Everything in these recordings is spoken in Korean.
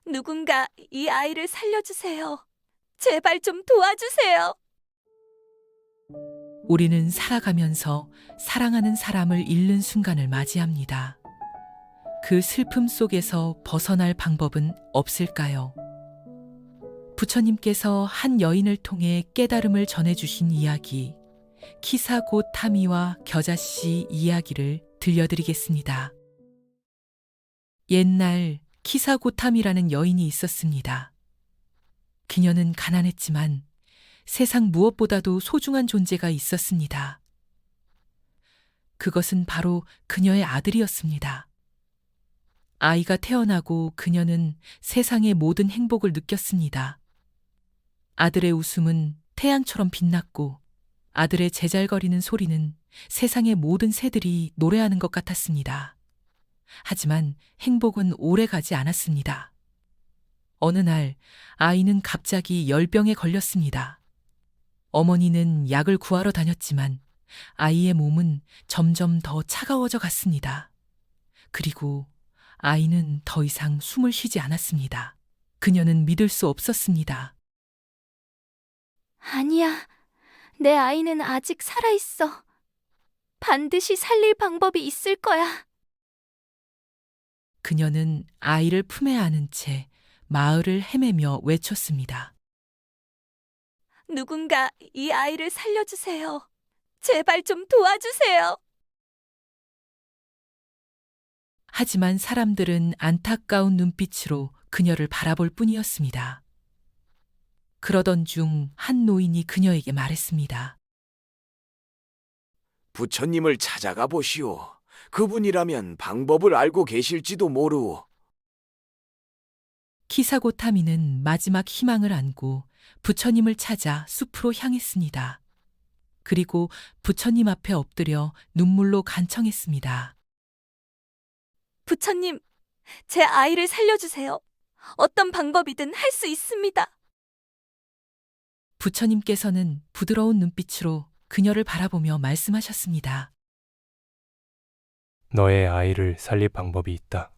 누군가 이 아이를 살려주세요. 제발 좀 도와주세요. 우리는 살아가면서 사랑하는 사람을 잃는 순간을 맞이합니다. 그 슬픔 속에서 벗어날 방법은 없을까요? 부처님께서 한 여인을 통해 깨달음을 전해주신 이야기, 키사고 타미와 겨자씨 이야기를 들려드리겠습니다. 옛날 키사고탐이라는 여인이 있었습니다. 그녀는 가난했지만 세상 무엇보다도 소중한 존재가 있었습니다. 그것은 바로 그녀의 아들이었습니다. 아이가 태어나고 그녀는 세상의 모든 행복을 느꼈습니다. 아들의 웃음은 태양처럼 빛났고 아들의 제잘거리는 소리는 세상의 모든 새들이 노래하는 것 같았습니다. 하지만 행복은 오래 가지 않았습니다. 어느 날 아이는 갑자기 열병에 걸렸습니다. 어머니는 약을 구하러 다녔지만 아이의 몸은 점점 더 차가워져 갔습니다. 그리고 아이는 더 이상 숨을 쉬지 않았습니다. 그녀는 믿을 수 없었습니다. 아니야, 내 아이는 아직 살아있어. 반드시 살릴 방법이 있을 거야. 그녀는 아이를 품에 안은 채 마을을 헤매며 외쳤습니다. 누군가 이 아이를 살려주세요. 제발 좀 도와주세요. 하지만 사람들은 안타까운 눈빛으로 그녀를 바라볼 뿐이었습니다. 그러던 중 한 노인이 그녀에게 말했습니다. 부처님을 찾아가 보시오. 그분이라면 방법을 알고 계실지도 모르오. 키사고타미는 마지막 희망을 안고 부처님을 찾아 숲으로 향했습니다. 그리고 부처님 앞에 엎드려 눈물로 간청했습니다. 부처님, 제 아이를 살려주세요. 어떤 방법이든 할 수 있습니다. 부처님께서는 부드러운 눈빛으로 그녀를 바라보며 말씀하셨습니다. 너의 아이를 살릴 방법이 있다.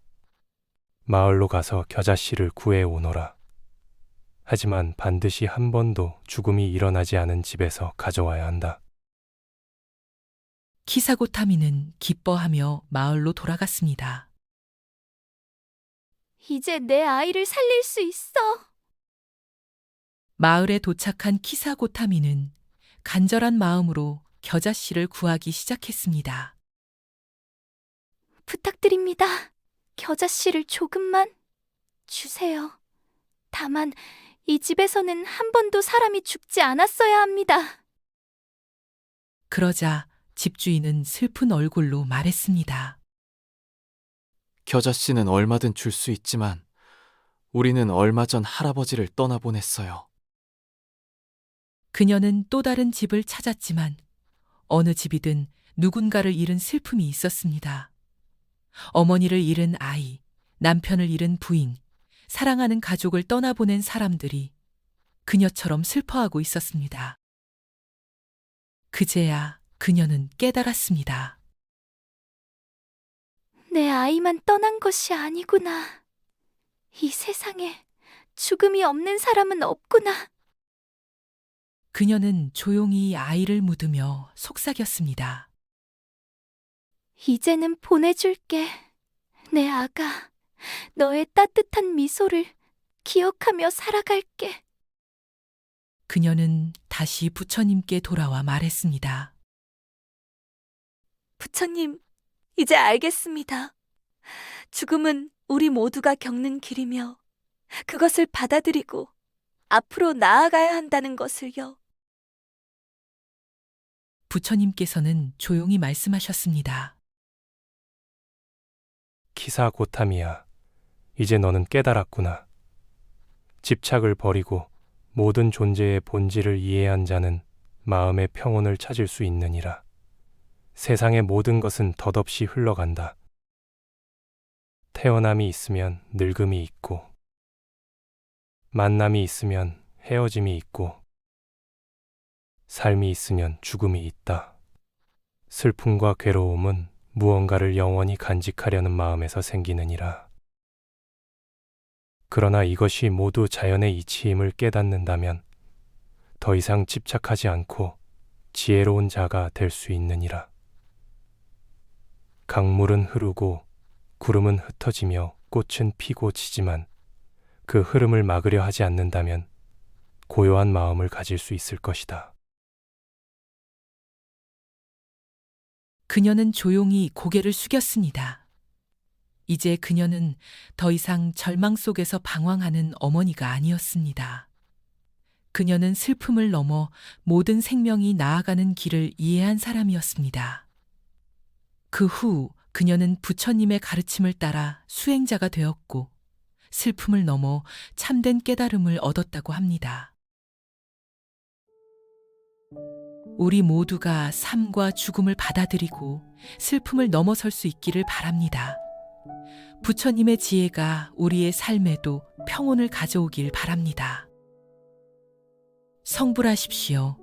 마을로 가서 겨자씨를 구해 오너라. 하지만 반드시 한 번도 죽음이 일어나지 않은 집에서 가져와야 한다. 키사고타미는 기뻐하며 마을로 돌아갔습니다. 이제 내 아이를 살릴 수 있어. 마을에 도착한 키사고타미는 간절한 마음으로 겨자씨를 구하기 시작했습니다. 부탁드립니다. 겨자씨를 조금만 주세요. 다만 이 집에서는 한 번도 사람이 죽지 않았어야 합니다. 그러자 집주인은 슬픈 얼굴로 말했습니다. 겨자씨는 얼마든 줄 수 있지만 우리는 얼마 전 할아버지를 떠나보냈어요. 그녀는 또 다른 집을 찾았지만 어느 집이든 누군가를 잃은 슬픔이 있었습니다. 어머니를 잃은 아이, 남편을 잃은 부인, 사랑하는 가족을 떠나보낸 사람들이 그녀처럼 슬퍼하고 있었습니다. 그제야 그녀는 깨달았습니다. 내 아이만 떠난 것이 아니구나. 이 세상에 죽음이 없는 사람은 없구나. 그녀는 조용히 아이를 묻으며 속삭였습니다. 이제는 보내줄게. 내 아가, 너의 따뜻한 미소를 기억하며 살아갈게. 그녀는 다시 부처님께 돌아와 말했습니다. 부처님, 이제 알겠습니다. 죽음은 우리 모두가 겪는 길이며 그것을 받아들이고 앞으로 나아가야 한다는 것을요. 부처님께서는 조용히 말씀하셨습니다. 키사고타미야, 이제 너는 깨달았구나. 집착을 버리고 모든 존재의 본질을 이해한 자는 마음의 평온을 찾을 수 있느니라. 세상의 모든 것은 덧없이 흘러간다. 태어남이 있으면 늙음이 있고, 만남이 있으면 헤어짐이 있고, 삶이 있으면 죽음이 있다. 슬픔과 괴로움은 무언가를 영원히 간직하려는 마음에서 생기느니라. 그러나 이것이 모두 자연의 이치임을 깨닫는다면 더 이상 집착하지 않고 지혜로운 자가 될 수 있느니라. 강물은 흐르고 구름은 흩어지며 꽃은 피고 지지만 그 흐름을 막으려 하지 않는다면 고요한 마음을 가질 수 있을 것이다. 그녀는 조용히 고개를 숙였습니다. 이제 그녀는 더 이상 절망 속에서 방황하는 어머니가 아니었습니다. 그녀는 슬픔을 넘어 모든 생명이 나아가는 길을 이해한 사람이었습니다. 그 후 그녀는 부처님의 가르침을 따라 수행자가 되었고 슬픔을 넘어 참된 깨달음을 얻었다고 합니다. 우리 모두가 삶과 죽음을 받아들이고 슬픔을 넘어설 수 있기를 바랍니다. 부처님의 지혜가 우리의 삶에도 평온을 가져오길 바랍니다. 성불하십시오.